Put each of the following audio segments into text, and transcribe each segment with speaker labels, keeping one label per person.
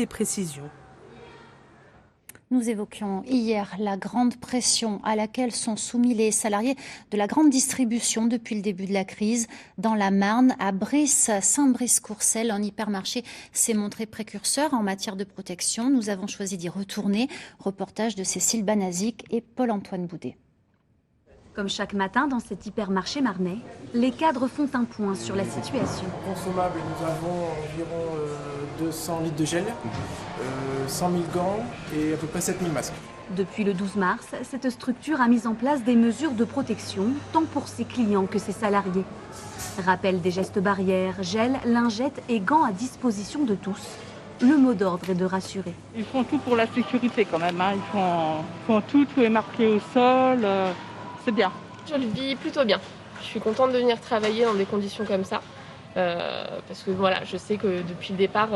Speaker 1: Des précisions.
Speaker 2: Nous évoquions hier la grande pression à laquelle sont soumis les salariés de la grande distribution depuis le début de la crise. Dans la Marne, à Brice, Saint-Brice-Courcelles, un hypermarché s'est montré précurseur en matière de protection. Nous avons choisi d'y retourner. Reportage de Cécile Banazic et Paul-Antoine Boudet.
Speaker 3: Comme chaque matin dans cet hypermarché marnais, les cadres font un point sur la situation.
Speaker 4: Consommables, nous avons environ 200 litres de gel, 100 000 gants et à peu près 7 000 masques.
Speaker 3: Depuis le 12 mars, cette structure a mis en place des mesures de protection, tant pour ses clients que ses salariés. Rappel des gestes barrières, gel, lingettes et gants à disposition de tous. Le mot d'ordre est de rassurer.
Speaker 5: Ils font tout pour la sécurité quand même, hein. Ils font tout est marqué au sol, c'est bien.
Speaker 6: Je le vis plutôt bien. Je suis contente de venir travailler dans des conditions comme ça. Parce que voilà, je sais que depuis le départ,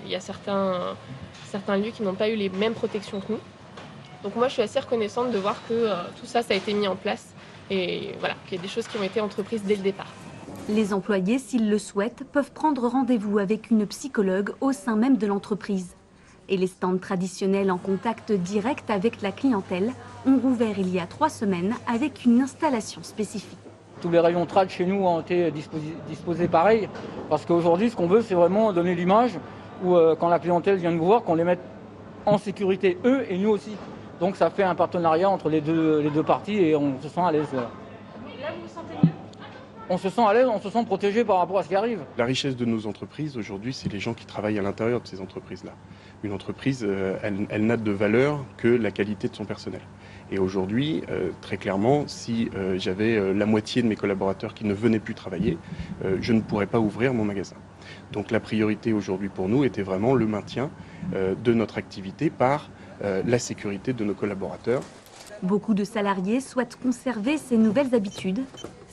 Speaker 6: il y a certains lieux qui n'ont pas eu les mêmes protections que nous. Donc moi, je suis assez reconnaissante de voir que tout ça, ça a été mis en place. Et voilà, qu'il y a des choses qui ont été entreprises dès le départ.
Speaker 3: Les employés, s'ils le souhaitent, peuvent prendre rendez-vous avec une psychologue au sein même de l'entreprise. Et les stands traditionnels en contact direct avec la clientèle ont rouvert il y a 3 semaines avec une installation spécifique.
Speaker 7: Tous les rayons trad chez nous ont été disposés pareil, parce qu'aujourd'hui, ce qu'on veut, c'est vraiment donner l'image où quand la clientèle vient nous voir, qu'on les mette en sécurité, eux et nous aussi. Donc ça fait un partenariat entre les deux parties et on se sent à l'aise.
Speaker 6: Là, vous vous sentez mieux ?
Speaker 7: On se sent à l'aise, on se sent protégé par rapport à ce qui arrive.
Speaker 8: La richesse de nos entreprises aujourd'hui, c'est les gens qui travaillent à l'intérieur de ces entreprises-là. Une entreprise, elle n'a de valeur que la qualité de son personnel. Et aujourd'hui, très clairement, si j'avais la moitié de mes collaborateurs qui ne venaient plus travailler, je ne pourrais pas ouvrir mon magasin. Donc la priorité aujourd'hui pour nous était vraiment le maintien de notre activité par la sécurité de nos collaborateurs.
Speaker 3: Beaucoup de salariés souhaitent conserver ces nouvelles habitudes.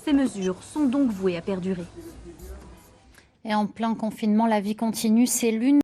Speaker 3: Ces mesures sont donc vouées à perdurer.
Speaker 2: Et en plein confinement, la vie continue. C'est l'une